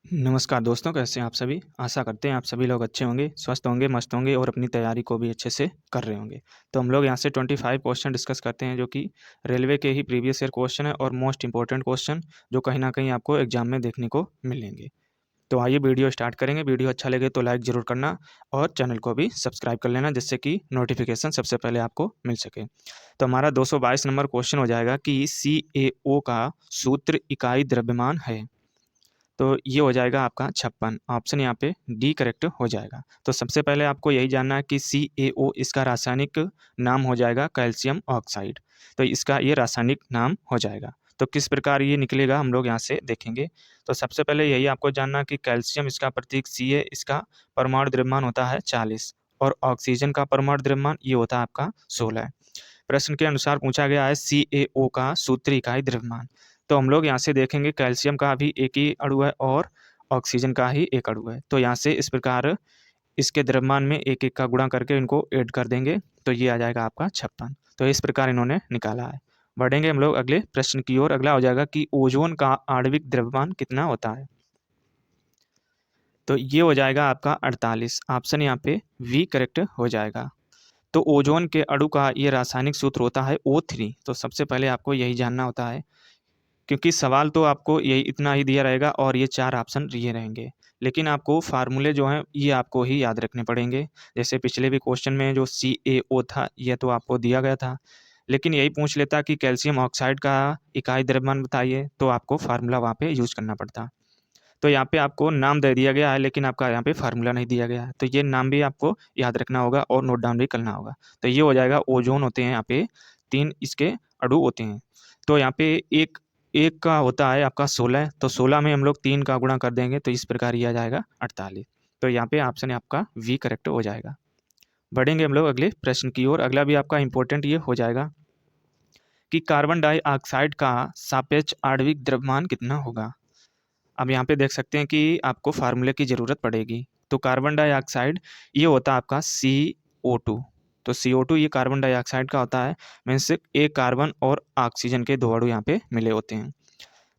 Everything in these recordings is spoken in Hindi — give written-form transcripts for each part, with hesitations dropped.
नमस्कार दोस्तों, कैसे हैं आप सभी? आशा करते हैं आप सभी लोग अच्छे होंगे, स्वस्थ होंगे, मस्त होंगे और अपनी तैयारी को भी अच्छे से कर रहे होंगे। तो हम लोग यहाँ से 25 क्वेश्चन डिस्कस करते हैं जो कि रेलवे के ही प्रीवियस ईयर क्वेश्चन है और मोस्ट इम्पोर्टेंट क्वेश्चन जो कहीं न कहीं आपको एग्जाम में देखने को मिलेंगे। तो आइए वीडियो स्टार्ट करेंगे। वीडियो अच्छा लगे तो लाइक ज़रूर करना और चैनल को भी सब्सक्राइब कर लेना जिससे कि नोटिफिकेशन सबसे पहले आपको मिल सके। तो हमारा 222 नंबर क्वेश्चन हो जाएगा कि CAO का सूत्र इकाई द्रव्यमान है। तो ये हो जाएगा आपका 56 ऑप्शन यहाँ पे डी करेक्ट हो जाएगा। तो सबसे पहले आपको यही जानना है कि CaO इसका रासायनिक नाम हो जाएगा कैल्शियम ऑक्साइड। तो इसका ये रासायनिक नाम हो जाएगा। तो किस प्रकार ये निकलेगा हम लोग यहाँ से देखेंगे। तो सबसे पहले यही आपको जानना कि कैल्शियम इसका प्रतीक C है, इसका परमाणु द्रव्यमान होता है 40 और ऑक्सीजन का परमाणु द्रव्यमान ये होता है आपका 16। प्रश्न के अनुसार पूछा गया है CaO का सूत्री इकाई द्रव्यमान। तो हम लोग यहाँ से देखेंगे कैल्शियम का भी एक ही अणु है और ऑक्सीजन का ही एक अणु है। तो यहाँ से इस प्रकार इसके द्रव्यमान में एक एक का गुणा करके इनको ऐड कर देंगे तो ये आ जाएगा आपका 56। तो इस प्रकार इन्होंने निकाला है। बढ़ेंगे हम लोग अगले प्रश्न की ओर। अगला हो जाएगा कि ओजोन का आणविक द्रव्यमान कितना होता है। तो ये हो जाएगा आपका 48। ऑप्शन यहाँ पे वी करेक्ट हो जाएगा। तो ओजोन के अणु का ये रासायनिक सूत्र होता है O3। तो सबसे पहले आपको यही जानना होता है क्योंकि सवाल तो आपको यही इतना ही दिया रहेगा और ये 4 ऑप्शन ये रहेंगे। लेकिन आपको फ़ॉर्मूले जो हैं ये आपको ही याद रखने पड़ेंगे। जैसे पिछले भी क्वेश्चन में जो CaO था ये तो आपको दिया गया था। लेकिन यही पूछ लेता कि कैल्शियम ऑक्साइड का इकाई द्रव्यमान बताइए तो आपको फ़ॉर्मूला वहाँ पे यूज़ करना पड़ता। तो यहाँ पे आपको नाम दे दिया गया है लेकिन आपका यहाँ पे फ़ॉर्मूला नहीं दिया गया है। तो ये नाम भी आपको याद रखना होगा और नोट डाउन भी करना होगा। तो ये हो जाएगा ओज़ोन होते हैं यहाँ पे 3 इसके अणु होते हैं। तो यहाँ पे एक एक का होता है आपका 16 तो 16 में हम लोग 3 का गुणा कर देंगे तो इस प्रकार ये आ जाएगा 48। तो यहाँ पे ऑप्शन आपका वी करेक्ट हो जाएगा। बढ़ेंगे हम लोग अगले प्रश्न की ओर। अगला भी आपका इम्पोर्टेंट ये हो जाएगा कि कार्बन डाइऑक्साइड का सापेक्ष आणविक द्रव्यमान कितना होगा। अब यहाँ पे देख सकते हैं कि आपको फार्मूले की ज़रूरत पड़ेगी। तो कार्बन डाइऑक्साइड ये होता है आपका CO2। तो CO2 ये कार्बन डाइऑक्साइड का होता है। मीन्स एक कार्बन और ऑक्सीजन के 2 अणु यहाँ पे मिले होते हैं।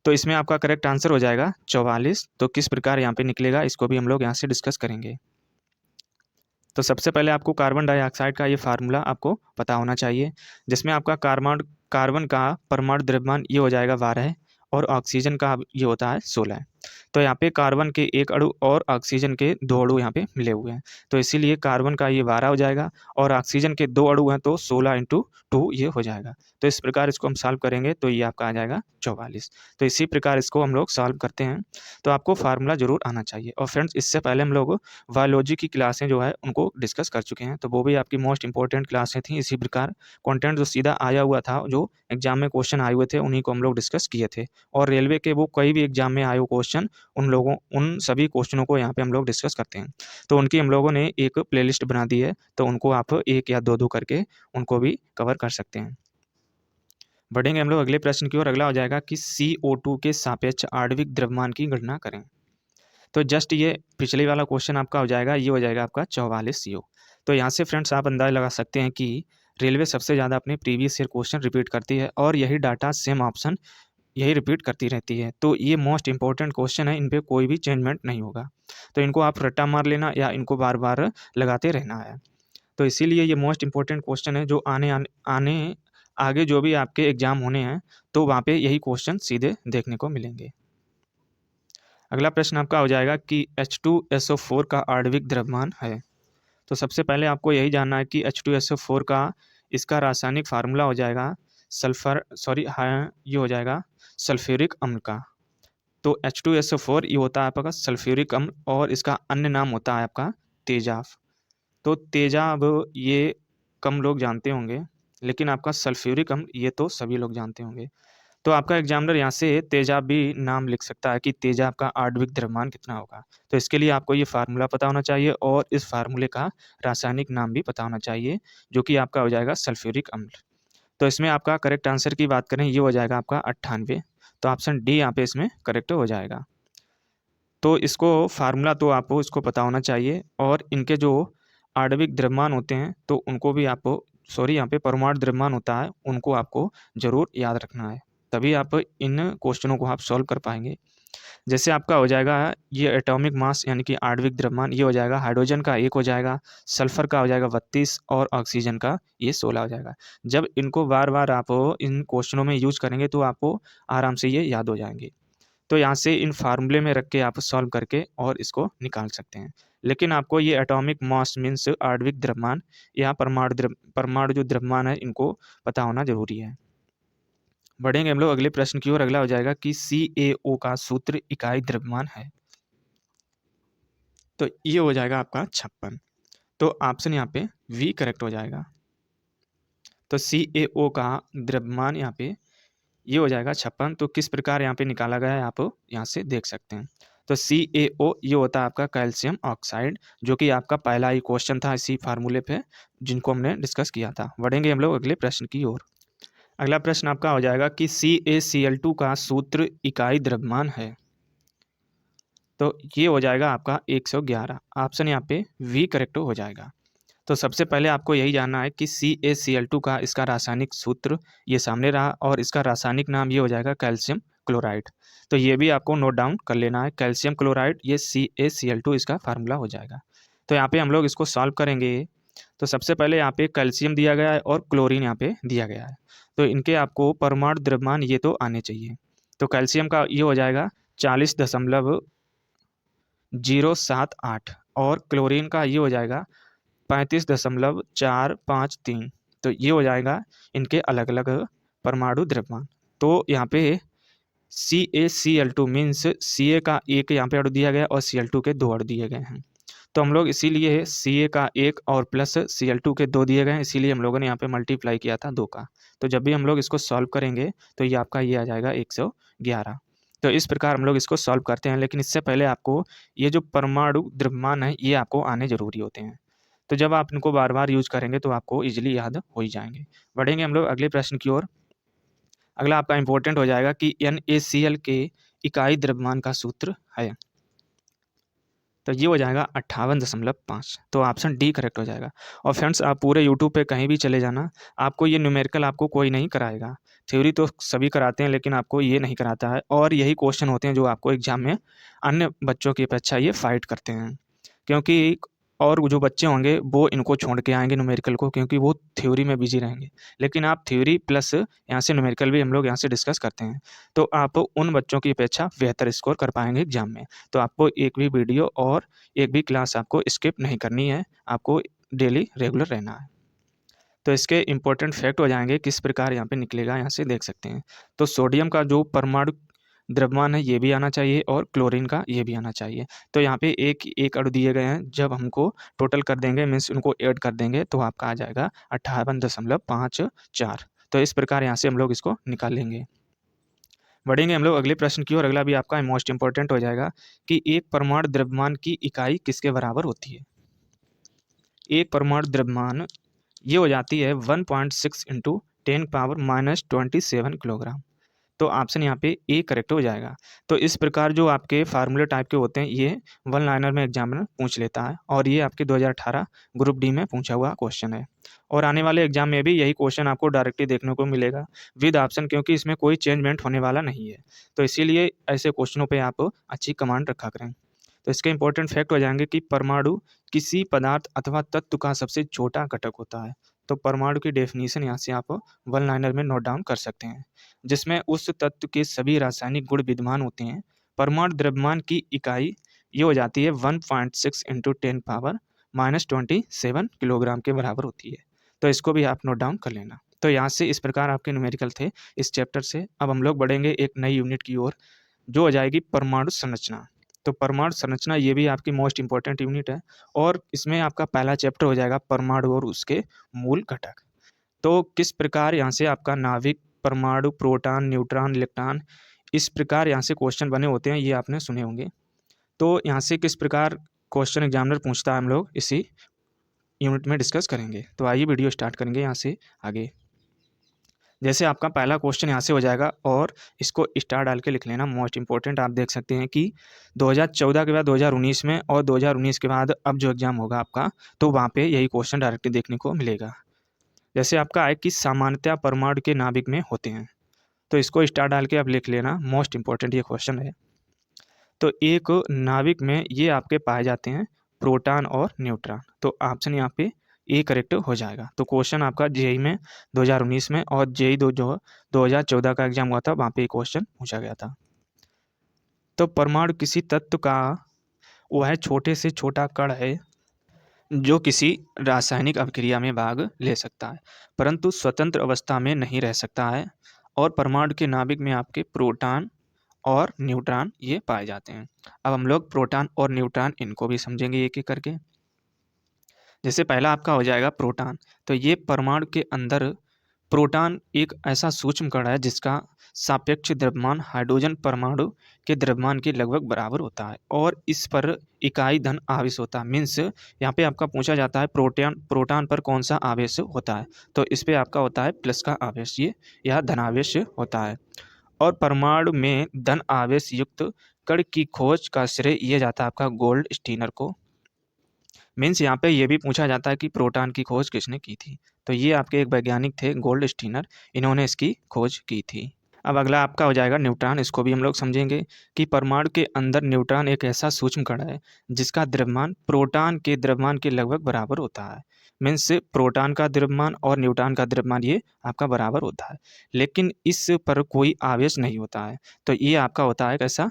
तो इसमें आपका करेक्ट आंसर हो जाएगा 44। तो किस प्रकार यहाँ पे निकलेगा इसको भी हम लोग यहाँ से डिस्कस करेंगे। तो सबसे पहले आपको कार्बन डाइऑक्साइड का ये फार्मूला आपको पता होना चाहिए जिसमें आपका कार्बन का परमाणु द्रव्यमान ये हो जाएगा 12 और ऑक्सीजन का ये होता है 16। तो यहाँ पे कार्बन के एक अणु और ऑक्सीजन के 2 अणु यहाँ पे मिले हुए हैं। तो इसीलिए कार्बन का ये 12 हो जाएगा और ऑक्सीजन के 2 अणु हैं तो 16 × 2 ये हो जाएगा। तो इस प्रकार इसको हम सॉल्व करेंगे तो ये आपका आ जाएगा 44। तो इसी प्रकार इसको हम लोग सॉल्व करते हैं। तो आपको फार्मूला ज़रूर आना चाहिए। और फ्रेंड्स इससे पहले हम लोग बायोलॉजी की क्लासें जो है उनको डिस्कस कर चुके हैं तो वो भी आपकी मोस्ट इंपॉर्टेंट क्लासें थी। इसी प्रकार कंटेंट जो सीधा आया हुआ था जो एग्जाम में क्वेश्चन आए हुए थे उन्हीं को हम लोग डिस्कस किए थे। और रेलवे के वो कोई भी एग्जाम में आए हुए क्वेश्चन उन सभी क्वेश्चनों को यहाँ पे हम लोग डिस्कस करते हैं। तो उनकी हम लोगों ने एक प्लेलिस्ट बना दी है तो उनको आप 1 या 2 करके उनको भी कवर कर सकते हैं। बढ़ेंगे हम लोग अगले प्रश्न की ओर। अगला हो जाएगा कि CO2 के सापेक्ष आणविक द्रव्यमान की गणना करें। तो जस्ट ये पिछले वाला क्वेश्चन आपका हो जाएगा, ये हो जाएगा आपका 44 CO। तो यहाँ से फ्रेंड्स आप अंदाज़ा लगा सकते हैं कि रेलवे सबसे ज़्यादा अपने प्रीवियस ईयर क्वेश्चन रिपीट करती है और यही डाटा सेम ऑप्शन यही रिपीट करती रहती है। तो ये मोस्ट इंपॉर्टेंट क्वेश्चन है, इन पे कोई भी चेंजमेंट नहीं होगा। तो इनको आप रट्टा मार लेना या इनको बार-बार लगाते रहना है। तो इसीलिए ये मोस्ट इंपॉर्टेंट क्वेश्चन है जो आने आगे जो भी आपके एग्ज़ाम होने हैं तो वहाँ पे यही क्वेश्चन सीधे देखने को मिलेंगे। अगला प्रश्न आपका हो जाएगा कि H2SO4 का आणविक द्रव्यमान है। तो सबसे पहले आपको यही जानना है कि H2SO4 का इसका रासायनिक फार्मूला हो जाएगा ये हो जाएगा सल्फ्यूरिक अम्ल का। तो H2SO4 ये होता है आपका सल्फ्यूरिक अम्ल और इसका अन्य नाम होता है आपका तेजाब। तो तेजाब ये कम लोग जानते होंगे लेकिन आपका सल्फ्यूरिक अम्ल ये तो सभी लोग जानते होंगे। तो आपका एग्जामिनर यहाँ से तेजाब भी नाम लिख सकता है कि तेजाब का आणविक द्रव्यमान कितना होगा। तो इसके लिए आपको ये फार्मूला पता होना चाहिए और इस फार्मूले का रासायनिक नाम भी पता होना चाहिए जो कि आपका हो जाएगा सल्फ्यूरिक अम्ल। तो इसमें आपका करेक्ट आंसर की बात करें ये हो जाएगा आपका 98। तो ऑप्शन डी यहाँ पे इसमें करेक्ट हो जाएगा। तो इसको फार्मूला तो आपको इसको पता होना चाहिए और इनके जो आणविक द्रव्यमान होते हैं तो उनको भी आपको यहाँ पे परमाणु द्रव्यमान होता है उनको आपको ज़रूर याद रखना है। तभी आप इन क्वेश्चनों को आप सॉल्व कर पाएंगे। जैसे आपका हो जाएगा ये एटॉमिक मास यानी कि आणविक द्रव्यमान, ये हो जाएगा हाइड्रोजन का 1 हो जाएगा, सल्फर का हो जाएगा 32 और ऑक्सीजन का ये 16 हो जाएगा। जब इनको बार-बार आप इन क्वेश्चनों में यूज़ करेंगे तो आपको आराम से ये याद हो जाएँगे। तो यहाँ से इन फार्मूले में रख के आप सॉल्व करके और इसको निकाल सकते हैं। लेकिन आपको ये एटॉमिक मास मीन्स आणविक द्रव्यमान या परमाणु जो द्रव्यमान है इनको पता होना ज़रूरी है। बढ़ेंगे हम लोग अगले प्रश्न की ओर। अगला हो जाएगा कि CaO का सूत्र इकाई द्रव्यमान है। तो ये हो जाएगा आपका 56। तो ऑप्शन यहाँ पे वी करेक्ट हो जाएगा। तो CaO का द्रव्यमान यहाँ पे ये हो जाएगा 56। तो किस प्रकार यहाँ पे निकाला गया है आप यहाँ से देख सकते हैं। तो CaO ये होता है आपका कैल्शियम ऑक्साइड, जो कि आपका पहला ही क्वेश्चन था इसी फार्मूले पे जिनको हमने डिस्कस किया था। बढ़ेंगे हम लोग अगले प्रश्न की ओर। अगला प्रश्न आपका हो जाएगा कि CaCl2 का सूत्र इकाई द्रव्यमान है। तो ये हो जाएगा आपका 111। ऑप्शन यहाँ पे वी करेक्ट हो जाएगा। तो सबसे पहले आपको यही जानना है कि CaCl2 का इसका रासायनिक सूत्र ये सामने रहा और इसका रासायनिक नाम ये हो जाएगा कैल्शियम क्लोराइड। तो ये भी आपको नोट डाउन कर लेना है, कैल्शियम क्लोराइड ये CaCl2 इसका फार्मूला हो जाएगा। तो यहाँ पे हम लोग इसको सॉल्व करेंगे। तो सबसे पहले यहाँ पे कैल्शियम दिया गया है और क्लोरीन यहाँ पे दिया गया है। तो इनके आपको परमाणु द्रव्यमान ये तो आने चाहिए। तो कैल्शियम का ये हो जाएगा 40.078 और क्लोरीन का ये हो जाएगा 35.453। तो ये हो जाएगा इनके अलग अलग परमाणु द्रव्यमान। तो यहाँ पे CaCl2 मीन्स Ca का एक यहाँ पे अणु दिया गया और Cl2 के 2 अणु दिए गए हैं। तो हम लोग इसीलिए Ca का 1 और प्लस Cl2 के 2 दिए गए हैं, इसीलिए हम लोगों ने यहाँ पे मल्टीप्लाई किया था 2 का। तो जब भी हम लोग इसको सॉल्व करेंगे तो ये आपका ये आ जाएगा 111। तो इस प्रकार हम लोग इसको सॉल्व करते हैं, लेकिन इससे पहले आपको ये जो परमाणु द्रव्यमान है ये आपको आने ज़रूरी होते हैं। तो जब आप इनको बार बार यूज करेंगे तो आपको इजीली याद हो ही जाएंगे। बढ़ेंगे हम लोग अगले प्रश्न की ओर। अगला आपका इंपॉर्टेंट हो जाएगा कि NaCl के इकाई द्रव्यमान का सूत्र है। तो ये हो जाएगा 58.5। तो ऑप्शन डी करेक्ट हो जाएगा। और फ्रेंड्स आप पूरे यूट्यूब पे कहीं भी चले जाना, आपको ये न्यूमेरिकल आपको कोई नहीं कराएगा। थ्योरी तो सभी कराते हैं लेकिन आपको ये नहीं कराता है, और यही क्वेश्चन होते हैं जो आपको एग्जाम में अन्य बच्चों की अपेक्षा ये फाइट करते हैं। क्योंकि और जो बच्चे होंगे वो इनको छोड़ के आएंगे न्यूमेरिकल को, क्योंकि वो थ्योरी में बिजी रहेंगे। लेकिन आप थ्योरी प्लस यहाँ से न्यूमेरिकल भी हम लोग यहाँ से डिस्कस करते हैं, तो आप उन बच्चों की अपेक्षा बेहतर स्कोर कर पाएंगे एग्जाम में। तो आपको एक भी वीडियो और एक भी क्लास आपको स्किप नहीं करनी है, आपको डेली रेगुलर रहना है। तो इसके इंपॉर्टेंट फैक्ट हो जाएंगे किस प्रकार यहाँ पे निकलेगा, यहाँ से देख सकते हैं। तो सोडियम का जो परमाणु द्रव्यमान है ये भी आना चाहिए और क्लोरीन का ये भी आना चाहिए। तो यहाँ पे एक एक अणु दिए गए हैं, जब हमको टोटल कर देंगे मीन्स उनको ऐड कर देंगे तो आपका आ जाएगा 58.54। तो इस प्रकार यहाँ से हम लोग इसको निकाल लेंगे। बढ़ेंगे हम लोग अगले प्रश्न की ओर। अगला भी आपका मोस्ट इंपॉर्टेंट हो जाएगा कि एक परमाणु द्रव्यमान की इकाई किसके बराबर होती है। एक परमाणु द्रव्यमान ये हो जाती है 1.6 इंटू 10⁻⁻27 किलोग्राम। तो ऑप्शन यहाँ पे ए करेक्ट हो जाएगा। तो इस प्रकार जो आपके फार्मूले टाइप के होते हैं ये वन लाइनर में एग्जामिनर पूछ लेता है, और ये आपके 2018 ग्रुप डी में पूछा हुआ क्वेश्चन है। और आने वाले एग्जाम में भी यही क्वेश्चन आपको डायरेक्टली देखने को मिलेगा विद ऑप्शन, क्योंकि इसमें कोई चेंजमेंट होने वाला नहीं है। तो इसीलिए ऐसे क्वेश्चनों पर आप अच्छी कमांड रखा करें। तो इसके इंपॉर्टेंट फैक्ट हो जाएंगे कि परमाणु किसी पदार्थ अथवा तत्व का सबसे छोटा घटक होता है। तो परमाणु की डेफिनेशन यहाँ से आप वन लाइनर में नोट डाउन कर सकते हैं, जिसमें उस तत्व के सभी रासायनिक गुण विद्यमान होते हैं। परमाणु द्रव्यमान की इकाई ये हो जाती है 1.6 इंटू 10⁻⁻27 किलोग्राम के बराबर होती है। तो इसको भी आप नोट डाउन कर लेना। तो यहाँ से इस प्रकार आपके न्यूमेरिकल थे इस चैप्टर से। अब हम लोग बढ़ेंगे एक नई यूनिट की ओर जो हो जाएगी परमाणु संरचना। तो परमाणु संरचना ये भी आपकी मोस्ट इंपॉर्टेंट यूनिट है, और इसमें आपका पहला चैप्टर हो जाएगा परमाणु और उसके मूल घटक। तो किस प्रकार यहाँ से आपका नाभिक, परमाणु, प्रोटॉन, न्यूट्रॉन, इलेक्ट्रॉन, इस प्रकार यहाँ से क्वेश्चन बने होते हैं, ये आपने सुने होंगे। तो यहाँ से किस प्रकार क्वेश्चन एग्जामिनर पूछता है हम लोग इसी यूनिट में डिस्कस करेंगे। तो आइए वीडियो स्टार्ट करेंगे यहाँ से आगे। जैसे आपका पहला क्वेश्चन यहाँ से हो जाएगा और इसको स्टार डाल के लिख लेना। मोस्ट इंपॉर्टेंट आप देख सकते हैं कि 2014 के बाद 2019 में और 2019 के बाद अब जो एग्जाम होगा आपका, तो वहाँ पे यही क्वेश्चन डायरेक्टली देखने को मिलेगा। जैसे आपका है कि सामान्यतः परमाणु के नाभिक में होते हैं, तो इसको स्टार डाल के आप लिख लेना। मोस्ट इंपॉर्टेंट ये क्वेश्चन है। तो एक नाभिक में ये आपके पाए जाते हैं प्रोटॉन और न्यूट्रॉन। तो ऑप्शन यहाँ पे ए करेक्ट हो जाएगा। तो क्वेश्चन आपका जेईई में 2019 में और जेईई जो 2014 का एग्जाम हुआ था वहाँ पे क्वेश्चन पूछा गया था। तो परमाणु किसी तत्व का वह छोटे से छोटा कण है जो किसी रासायनिक अभिक्रिया में भाग ले सकता है परंतु स्वतंत्र अवस्था में नहीं रह सकता है, और परमाणु के नाभिक में आपके प्रोटॉन और न्यूट्रॉन ये पाए जाते हैं। अब हम लोग प्रोटॉन और न्यूट्रॉन इनको भी समझेंगे एक एक करके। जैसे पहला आपका हो जाएगा प्रोटॉन। तो ये परमाणु के अंदर प्रोटॉन एक ऐसा सूक्ष्म कण है जिसका सापेक्ष द्रव्यमान हाइड्रोजन परमाणु के द्रव्यमान के लगभग बराबर होता है और इस पर इकाई धन आवेश होता है। मीन्स यहाँ पे आपका पूछा जाता है प्रोटॉन पर कौन सा आवेश होता है, तो इस पे आपका होता है प्लस का आवेश, ये यह धनावेश होता है। और परमाणु में धन आवेश युक्त कण की खोज का श्रेय ये जाता है आपका गोल्ड स्टीनर को। मीन्स यहाँ पे ये भी पूछा जाता है कि प्रोटॉन की खोज किसने की थी, तो ये आपके एक वैज्ञानिक थे गोल्ड स्टीनर, इन्होंने इसकी खोज की थी। अब अगला आपका हो जाएगा न्यूट्रॉन। इसको भी हम लोग समझेंगे कि परमाणु के अंदर न्यूट्रॉन एक ऐसा सूक्ष्म कण है जिसका द्रव्यमान प्रोटॉन के द्रव्यमान के लगभग बराबर होता है। मीन्स प्रोटॉन का द्रव्यमान और न्यूट्रॉन का द्रव्यमान ये आपका बराबर होता है, लेकिन इस पर कोई आवेश नहीं होता है। तो ये आपका होता है कैसा,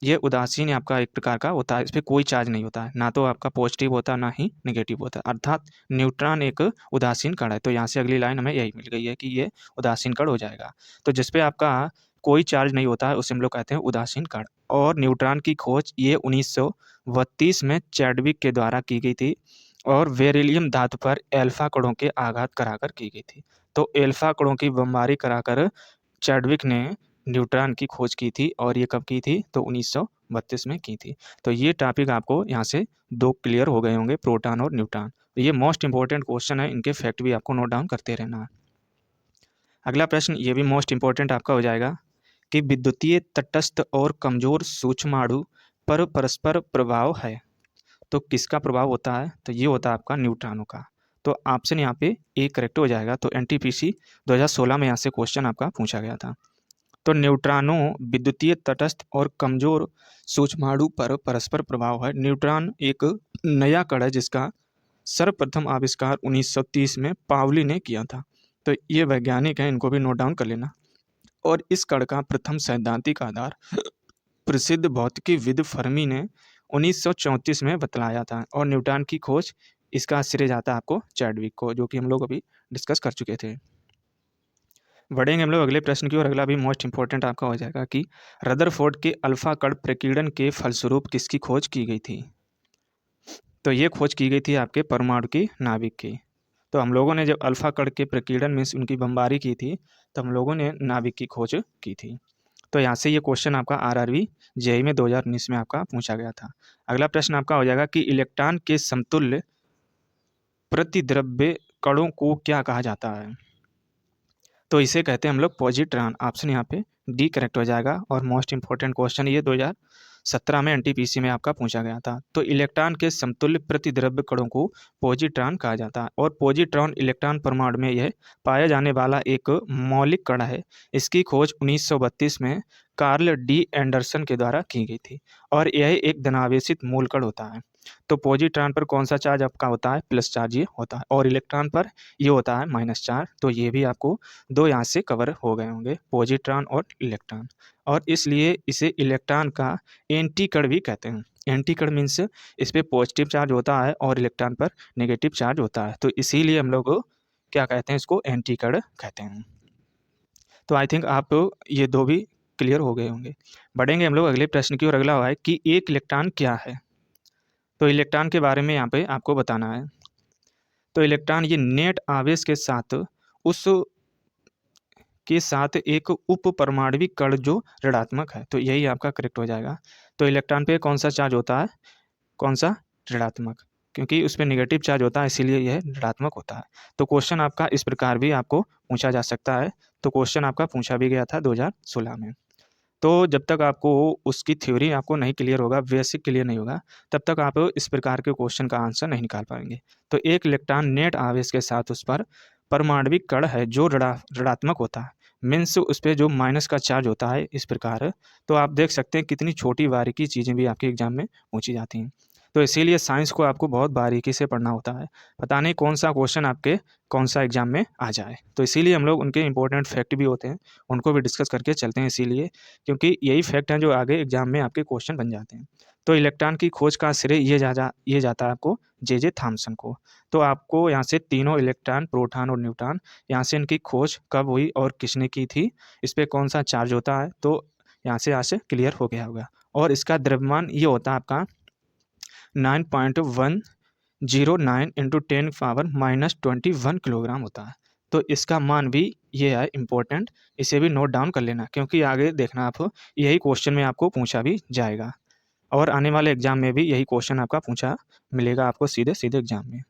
ये उदासीन आपका एक प्रकार का होता है, इस पर कोई चार्ज नहीं होता है, ना तो आपका पॉजिटिव होता है ना ही नेगेटिव होता है, अर्थात न्यूट्रॉन एक उदासीन कण है। तो यहाँ से अगली लाइन हमें यही मिल गई है कि ये उदासीन कण हो जाएगा। तो जिस पे आपका कोई चार्ज नहीं होता है उसे हम लोग कहते हैं उदासीन कण। और न्यूट्रॉन की खोज ये 1932 में चैडविक के द्वारा की गई थी और बेरिलियम धातु पर एल्फा कणों के आघात कराकर की गई थी। तो एल्फा कणों की बमबारी कराकर चैडविक ने न्यूट्रॉन की खोज की थी और ये कब की थी, तो 1932 में की थी। तो ये टॉपिक आपको यहाँ से दो क्लियर हो गए होंगे, प्रोटॉन और न्यूट्रॉन। तो ये मोस्ट इंपॉर्टेंट क्वेश्चन है, इनके फैक्ट भी आपको नोट डाउन करते रहना है। अगला प्रश्न ये भी मोस्ट इंपॉर्टेंट आपका हो जाएगा कि विद्युतीय तटस्थ और कमजोर सूक्ष्माणु पर परस्पर प्रभाव है, तो किसका प्रभाव होता है, तो ये होता है आपका न्यूट्रॉनों का। तो ऑप्शन यहाँ पे ए करेक्ट हो जाएगा। तो एनटीपीसी 2016 में यहाँ से क्वेश्चन आपका पूछा गया था। तो न्यूट्रॉनों विद्युतीय तटस्थ और कमजोर सूक्ष्माणु पर परस्पर प्रभाव है। न्यूट्रॉन एक नया कण है जिसका सर्वप्रथम आविष्कार 1930 में पावली ने किया था। तो ये वैज्ञानिक हैं, इनको भी नोट डाउन कर लेना। और इस कण का प्रथम सैद्धांतिक आधार प्रसिद्ध भौतिकीविद फर्मी ने 1934 में बतलाया था और न्यूट्रॉन की खोज इसका श्रेय जाता है आपको चैडविक को, जो कि हम लोग अभी डिस्कस कर चुके थे। बढ़ेंगे हम लोग अगले प्रश्न की और। अगला भी मोस्ट इंपॉर्टेंट आपका हो जाएगा कि रदरफोर्ड के अल्फा कण प्रकीर्णन के फलस्वरूप किसकी खोज की गई थी, तो ये खोज की गई थी आपके परमाणु की नाभिक की। तो हम लोगों ने जब अल्फा कण के प्रकीर्णन मीन्स उनकी बमबारी की थी तो हम लोगों ने नाभिक की खोज की थी। तो यहाँ से ये क्वेश्चन आपका आरआरबी जेईई में 2019 में आपका पूछा गया था। अगला प्रश्न आपका हो जाएगा कि इलेक्ट्रॉन के समतुल्य प्रतिद्रव्य कणों को क्या कहा जाता है, तो इसे कहते हैं हम लोग पॉजिट्रॉन। ऑप्शन यहाँ पे डी करेक्ट हो जाएगा। और मोस्ट इंपॉर्टेंट क्वेश्चन ये 2017 में एनटीपीसी में आपका पूछा गया था। तो इलेक्ट्रॉन के समतुल्य प्रतिद्रव्य कणों को पॉजिट्रॉन कहा जाता है और पॉजिट्रॉन इलेक्ट्रॉन परमाणु में यह पाया जाने वाला एक मौलिक कण है। इसकी खोज 1932 में कार्ल डी एंडरसन के द्वारा की गई थी और यह एक धनावेशित मूल कण होता है। तो पॉजिट्रॉन पर कौन सा चार्ज आपका होता है, प्लस चार्ज ये होता है, और इलेक्ट्रॉन पर ये होता है माइनस चार्ज। तो ये भी आपको दो यहाँ से कवर हो गए होंगे, पॉजिट्रॉन और इलेक्ट्रॉन। और इसलिए इसे इलेक्ट्रॉन का एंटी कण भी कहते हैं। एंटी कण मीन्स इस पर पॉजिटिव चार्ज होता है और इलेक्ट्रॉन पर नेगेटिव चार्ज होता है, तो इसीलिए हम लोग क्या कहते हैं, इसको एंटी कण कहते हैं। तो आई थिंक आप ये दो भी क्लियर हो गए होंगे। बढ़ेंगे हम लोग अगले प्रश्न की और। अगला हुआ है कि एक इलेक्ट्रॉन क्या है, तो इलेक्ट्रॉन के बारे में यहाँ पे आपको बताना है। तो इलेक्ट्रॉन ये नेट आवेश के साथ उस के साथ एक उप परमाणविक कण जो ऋणात्मक है, तो यही आपका करेक्ट हो जाएगा। तो इलेक्ट्रॉन पे कौन सा चार्ज होता है, कौन सा, ऋणात्मक, क्योंकि उस पर नेगेटिव चार्ज होता है इसीलिए यह ऋणात्मक होता है। तो क्वेश्चन आपका इस प्रकार भी आपको पूछा जा सकता है। तो क्वेश्चन आपका पूछा भी गया था 2016 में। तो जब तक आपको उसकी थ्योरी आपको नहीं क्लियर होगा, बेसिक क्लियर नहीं होगा, तब तक आप इस प्रकार के क्वेश्चन का आंसर नहीं निकाल पाएंगे। तो एक इलेक्ट्रॉन नेट आवेश के साथ उस पर परमाणविक कण है जो ऋणात्मक होता है, मीन्स उस पे जो माइनस का चार्ज होता है इस प्रकार। तो आप देख सकते हैं कितनी छोटी बारीकी चीज़ें भी आपके एग्जाम में पूछी जाती हैं। तो इसीलिए साइंस को आपको बहुत बारीकी से पढ़ना होता है, पता नहीं कौन सा क्वेश्चन आपके कौन सा एग्जाम में आ जाए। तो इसीलिए हम लोग उनके इंपॉर्टेंट फैक्ट भी होते हैं, उनको भी डिस्कस करके चलते हैं, इसीलिए क्योंकि यही फैक्ट हैं जो आगे एग्जाम में आपके क्वेश्चन बन जाते हैं। तो इलेक्ट्रॉन की खोज का श्रेय ये जाता है आपको जे थॉमसन को। तो आपको यहाँ से तीनों इलेक्ट्रॉन, प्रोटॉन और न्यूट्रॉन, यहाँ से इनकी खोज कब हुई और किसने की थी, इस पर कौन सा चार्ज होता है, तो यहाँ से क्लियर हो गया होगा। और इसका द्रव्यमान ये होता है आपका 9.109 इंटू 10⁻⁻21 किलोग्राम होता है। तो इसका मान भी ये है इम्पोर्टेंट, इसे भी नोट डाउन कर लेना, क्योंकि आगे देखना आप यही क्वेश्चन में आपको पूछा भी जाएगा और आने वाले एग्जाम में भी यही क्वेश्चन आपका पूछा मिलेगा आपको सीधे सीधे एग्जाम में।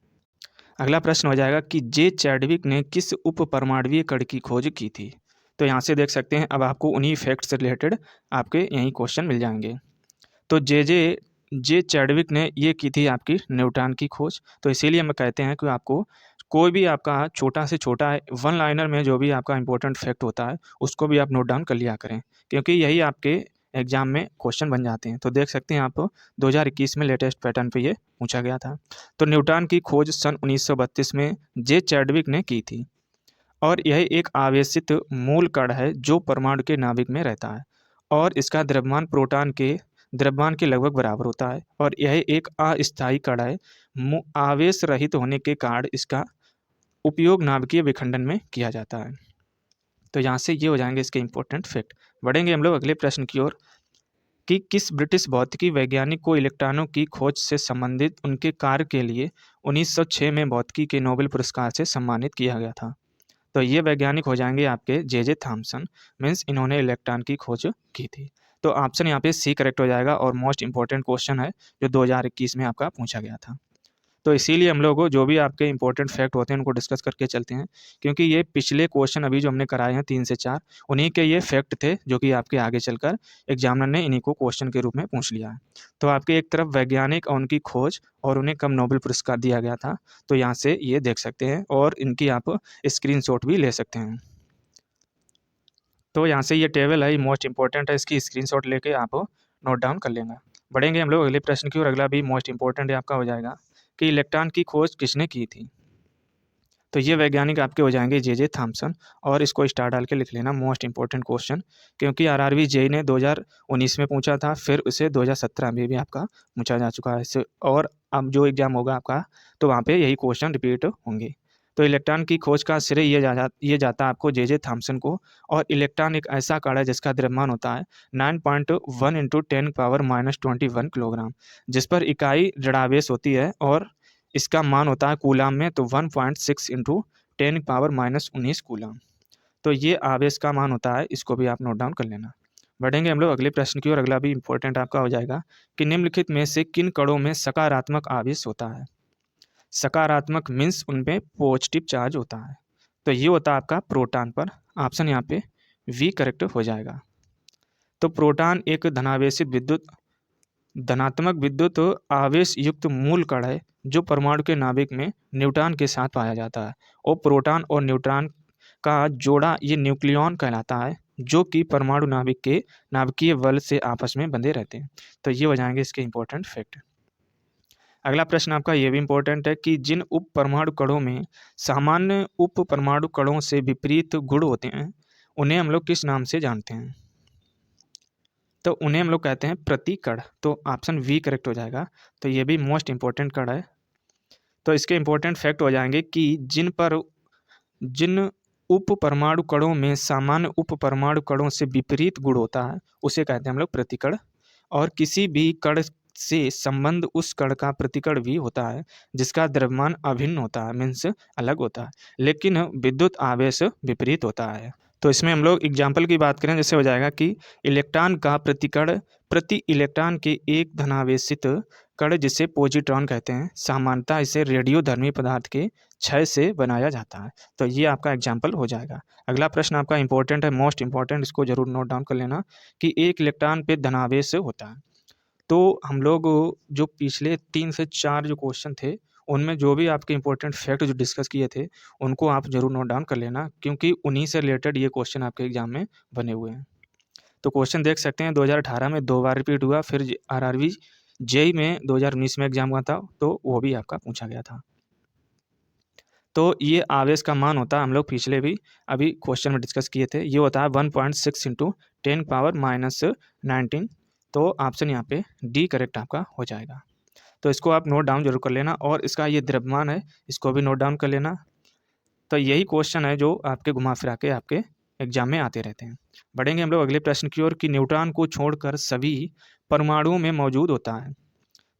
अगला प्रश्न हो जाएगा कि जे चैडविक ने किस उप परमाणुवीय कण की खोज की थी। तो यहाँ से देख सकते हैं अब आपको उन्हीं फैक्ट से रिलेटेड आपके यही क्वेश्चन मिल जाएंगे। तो जे चैडविक ने ये की थी आपकी न्यूट्रॉन की खोज। तो इसीलिए हम कहते हैं कि आपको कोई भी आपका छोटा से छोटा है वन लाइनर में जो भी आपका इंपॉर्टेंट फैक्ट होता है उसको भी आप नोट डाउन कर लिया करें, क्योंकि यही आपके एग्जाम में क्वेश्चन बन जाते हैं। तो देख सकते हैं आप 2021 में लेटेस्ट पैटर्न पे ये पूछा गया था। तो न्यूट्रॉन की खोज सन 1932 में जे चैडविक ने की थी और यह एक आवेशित मूल कण है जो परमाणु के नाभिक में रहता है और इसका द्रव्यमान प्रोटॉन के द्रव्यमान के लगभग बराबर होता है और यह एक अस्थायी कण है। आवेश रहित होने के कारण इसका उपयोग नाभिकीय विखंडन में किया जाता है। तो यहाँ से ये हो जाएंगे इसके इंपॉर्टेंट फैक्ट। बढ़ेंगे हम लोग अगले प्रश्न की ओर कि किस ब्रिटिश भौतिकी वैज्ञानिक को इलेक्ट्रॉनों की खोज से संबंधित उनके कार्य के लिए 1906 में भौतिकी के नोबेल पुरस्कार से सम्मानित किया गया था। तो ये वैज्ञानिक हो जाएंगे आपके जे थॉमसन, मीन्स इन्होंने इलेक्ट्रॉन की खोज की थी। तो ऑप्शन यहाँ पे सी करेक्ट हो जाएगा और मोस्ट इंपॉर्टेंट क्वेश्चन है जो 2021 में आपका पूछा गया था। तो इसीलिए हम लोग जो भी आपके इंपॉर्टेंट फैक्ट होते हैं उनको डिस्कस करके चलते हैं, क्योंकि ये पिछले क्वेश्चन अभी जो हमने कराए हैं 3 से 4 उन्हीं के ये फैक्ट थे जो कि आपके आगे चलकर एग्जामिनर ने इन्हीं को क्वेश्चन के रूप में पूछ लिया है। तो आपके एक तरफ वैज्ञानिक और उनकी खोज और उन्हें कब नोबेल पुरस्कार दिया गया था, तो यहाँ से ये देख सकते हैं और इनकी आप स्क्रीनशॉट भी ले सकते हैं। तो यहाँ से ये टेबल है, मोस्ट इंपॉर्टेंट है, इसकी स्क्रीनशॉट लेके आप नोट डाउन कर लेना। बढ़ेंगे हम लोग अगले प्रश्न की और अगला भी मोस्ट इंपॉर्टेंट है आपका हो जाएगा कि इलेक्ट्रॉन की खोज किसने की थी। तो ये वैज्ञानिक आपके हो जाएंगे जे थॉमसन और इसको स्टार डाल के लिख लेना, मोस्ट इंपॉर्टेंट क्वेश्चन, क्योंकि आरआरबी जेईई ने 2019 में पूछा था, फिर उसे 2017 में भी आपका पूछा जा चुका है इससे, और अब जो एग्जाम होगा आपका तो वहाँ पे यही क्वेश्चन रिपीट होंगे। तो इलेक्ट्रॉन की खोज का श्रेय ये जाता है आपको जे थॉमसन को। और इलेक्ट्रॉन एक ऐसा कण है जिसका द्रव्यमान होता है 9.1 इंटू 10⁻⁻21 किलोग्राम, जिस पर इकाई जड़ावेश होती है और इसका मान होता है कूलाम में, तो 1.6 इंटू 10⁻⁻19 कूलाम। तो ये आवेश का मान होता है, इसको भी आप नोट डाउन कर लेना। बढ़ेंगे हम लोग अगले प्रश्न की और अगला भी इंपॉर्टेंट आपका हो जाएगा कि निम्नलिखित में से किन कणों में सकारात्मक आवेश होता है। सकारात्मक मीन्स उनमें पॉजिटिव चार्ज होता है, तो ये होता है आपका प्रोटॉन पर। ऑप्शन यहाँ पे वी करेक्ट हो जाएगा। तो प्रोटॉन एक धनात्मक विद्युत आवेश युक्त मूल कण है जो परमाणु के नाभिक में न्यूट्रॉन के साथ पाया जाता है और प्रोटॉन और न्यूट्रॉन का जोड़ा ये न्यूक्लियॉन कहलाता है, जो कि परमाणु नाभिक के नाभिकीय बल से आपस में बंधे रहते हैं। तो ये हो जाएंगे इसके इंपॉर्टेंट फैक्ट। अगला प्रश्न आपका ये भी इंपॉर्टेंट है कि जिन उप परमाणु कणों में सामान्य उप परमाणु कणों से विपरीत गुण होते हैं उन्हें हम लोग किस नाम से जानते हैं। तो उन्हें हम लोग कहते हैं प्रतिकण। तो ऑप्शन वी करेक्ट हो जाएगा। तो ये भी मोस्ट इंपॉर्टेंट कण है। तो इसके इंपॉर्टेंट फैक्ट हो जाएंगे कि जिन उप परमाणु कणों में सामान्य उप परमाणु कणों से विपरीत गुण होता है उसे कहते हैं हम लोग प्रतिकण। और किसी भी कण से संबंध उस कण का प्रतिकण भी होता है जिसका द्रव्यमान अभिन्न होता है, मीन्स अलग होता है, लेकिन विद्युत आवेश विपरीत होता है। तो इसमें हम लोग एग्जाम्पल की बात करें, जैसे हो जाएगा कि इलेक्ट्रॉन का प्रतिकण प्रति इलेक्ट्रॉन के एक धनावेशित कण जिसे पॉजिट्रॉन कहते हैं, सामान्यतः इसे रेडियोधर्मी पदार्थ के क्षय से बनाया जाता है। तो ये आपका एग्जाम्पल हो जाएगा। अगला प्रश्न आपका इंपॉर्टेंट है, मोस्ट इंपॉर्टेंट, इसको जरूर नोट डाउन कर लेना कि एक इलेक्ट्रॉन पे धनावेश होता है। तो हम लोग जो पिछले 3 से 4 जो क्वेश्चन थे उनमें जो भी आपके इंपॉर्टेंट फैक्ट जो डिस्कस किए थे उनको आप ज़रूर नोट डाउन कर लेना, क्योंकि उन्हीं से रिलेटेड ये क्वेश्चन आपके एग्जाम में बने हुए हैं। तो क्वेश्चन देख सकते हैं, 2018 में 2 बार रिपीट हुआ, फिर आरआरबी जेईई में 2019 में एग्जाम हुआ था, तो वो भी आपका पूछा गया था। तो ये आवेश का मान होता है, हम लोग पिछले भी अभी क्वेश्चन में डिस्कस किए थे, ये होता है 1.6 इंटू 10⁻⁻19। तो ऑप्शन यहाँ पे डी करेक्ट आपका हो जाएगा। तो इसको आप नोट डाउन जरूर कर लेना, और इसका ये द्रव्यमान है, इसको भी नोट डाउन कर लेना। तो यही क्वेश्चन है जो आपके घुमा फिरा के आपके एग्जाम में आते रहते हैं। बढ़ेंगे हम लोग अगले प्रश्न की ओर कि न्यूट्रॉन को छोड़कर सभी परमाणुओं में मौजूद होता है।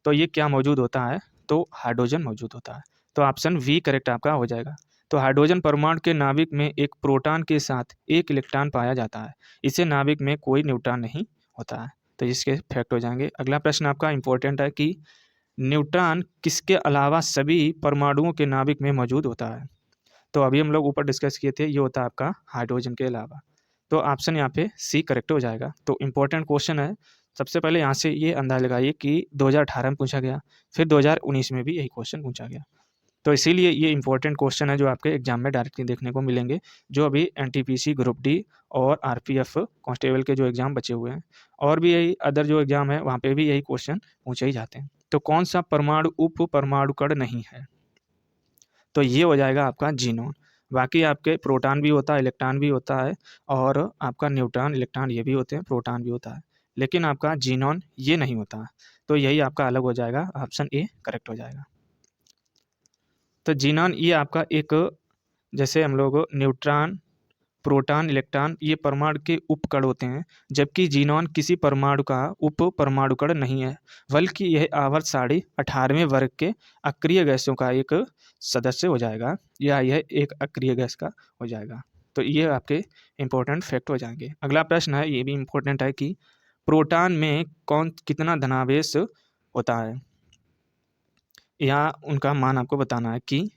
तो ये क्या मौजूद होता है? तो हाइड्रोजन मौजूद होता है। तो ऑप्शन वी करेक्ट आपका हो जाएगा। तो हाइड्रोजन परमाणु के नाभिक में एक प्रोटॉन के साथ एक इलेक्ट्रॉन पाया जाता है, इसे नाभिक में कोई न्यूट्रॉन नहीं होता है। तो इसके फैक्ट हो जाएंगे। अगला प्रश्न आपका इंपॉर्टेंट है कि न्यूट्रॉन किसके अलावा सभी परमाणुओं के नाभिक में मौजूद होता है। तो अभी हम लोग ऊपर डिस्कस किए थे, ये होता है आपका हाइड्रोजन के अलावा। तो ऑप्शन यहाँ पे सी करेक्ट हो जाएगा। तो इम्पोर्टेंट क्वेश्चन है। सबसे पहले यहाँ से ये अंदाजा लगाइए कि 2018 में पूछा गया, फिर 2019 में भी यही क्वेश्चन पूछा गया। तो इसीलिए ये इंपॉर्टेंट क्वेश्चन है जो आपके एग्जाम में डायरेक्टली देखने को मिलेंगे, जो अभी एनटीपीसी ग्रुप डी और आरपीएफ कांस्टेबल के जो एग्जाम बचे हुए हैं, और भी यही अदर जो एग्जाम है वहाँ पे भी यही क्वेश्चन पूछे ही जाते हैं। तो कौन सा परमाणु उप परमाणु कण नहीं है? तो ये हो जाएगा आपका जीनोन। बाकी आपके प्रोटॉन भी होता है, इलेक्ट्रॉन भी होता है, और आपका न्यूट्रॉन इलेक्ट्रॉन ये भी होते हैं, प्रोटॉन भी होता है, लेकिन आपका जीनोन ये नहीं होता है। तो यही आपका अलग हो जाएगा, ऑप्शन ए करेक्ट हो जाएगा। तो जीनोन ये आपका एक, जैसे हम लोग न्यूट्रॉन प्रोटॉन इलेक्ट्रॉन ये परमाणु के उपकण होते हैं, जबकि जीनोन किसी परमाणु का उप परमाणु कण नहीं है, बल्कि यह आवर्त सारणी 18वें वर्ग के अक्रिय गैसों का एक सदस्य हो जाएगा, या यह एक अक्रिय गैस का हो जाएगा। तो ये आपके इंपॉर्टेंट फैक्ट हो जाएंगे। अगला प्रश्न है, ये भी इंपॉर्टेंट है कि प्रोटॉन में कितना धनावेश होता है, या उनका मान आपको बताना है कि,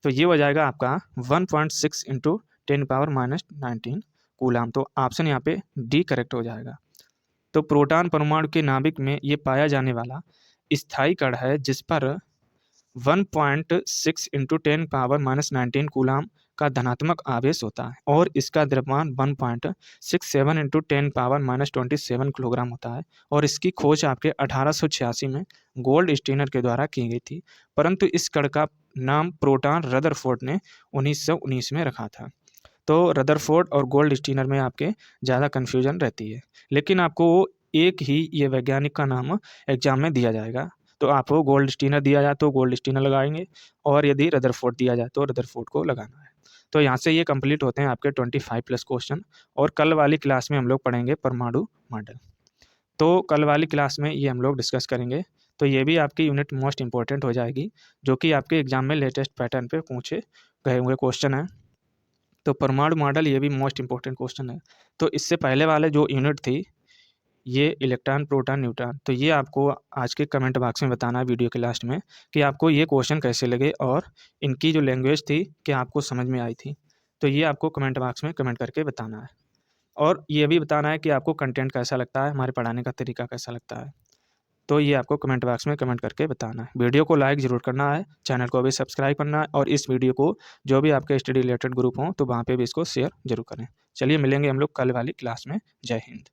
तो ये हो जाएगा आपका 1.6 इंटू 10⁻⁻19 कूलाम। तो ऑप्शन यहाँ पे डी करेक्ट हो जाएगा। तो प्रोटॉन परमाणु के नाभिक में ये पाया जाने वाला स्थायी कण है, जिस पर 1.6 इंटू 10⁻⁻19 कूलाम का धनात्मक आवेश होता है, और इसका द्रव्यमान 1.67 इंटू 10⁻⁻27 किलोग्राम होता है, और इसकी खोज आपके 1886 में गोल्ड स्टीनर के द्वारा की गई थी, परंतु इस कण का नाम प्रोटॉन रदरफोर्ड ने 1919 में रखा था। तो रदरफोर्ड और गोल्ड स्टीनर में आपके ज़्यादा कन्फ्यूजन रहती है, लेकिन आपको एक ही ये वैज्ञानिक का नाम एग्जाम में दिया जाएगा। तो आपको गोल्ड स्टीनर दिया जाए तो गोल्ड स्टीनर लगाएंगे, और यदि रदरफोर्ड दिया जाए तो रदरफोर्ड को लगाना है। तो यहाँ से ये कंप्लीट होते हैं आपके 25+ क्वेश्चन, और कल वाली क्लास में हम लोग पढ़ेंगे परमाणु मॉडल। तो कल वाली क्लास में ये हम लोग डिस्कस करेंगे। तो ये भी आपकी यूनिट मोस्ट इंपॉर्टेंट हो जाएगी, जो कि आपके एग्जाम में लेटेस्ट पैटर्न पे पूछे गए हुए क्वेश्चन हैं। तो परमाणु मॉडल ये भी मोस्ट इंपॉर्टेंट क्वेश्चन है। तो इससे पहले वाले जो यूनिट थी, ये इलेक्ट्रॉन प्रोटॉन न्यूट्रॉन, तो ये आपको आज के कमेंट बॉक्स में बताना है वीडियो के लास्ट में कि आपको ये क्वेश्चन कैसे लगे, और इनकी जो लैंग्वेज थी क्या आपको समझ में आई थी। तो ये आपको कमेंट बॉक्स में कमेंट करके बताना है, और ये भी बताना है कि आपको कंटेंट कैसा लगता है, हमारे पढ़ाने का तरीका कैसा लगता है। तो ये आपको कमेंट बॉक्स में कमेंट करके बताना है। वीडियो को लाइक ज़रूर करना है, चैनल को भी सब्सक्राइब करना है, और इस वीडियो को जो भी आपके स्टडी रिलेटेड ग्रुप हों तो वहाँ पे भी इसको शेयर जरूर करें। चलिए मिलेंगे हम लोग कल वाली क्लास में। जय हिंद।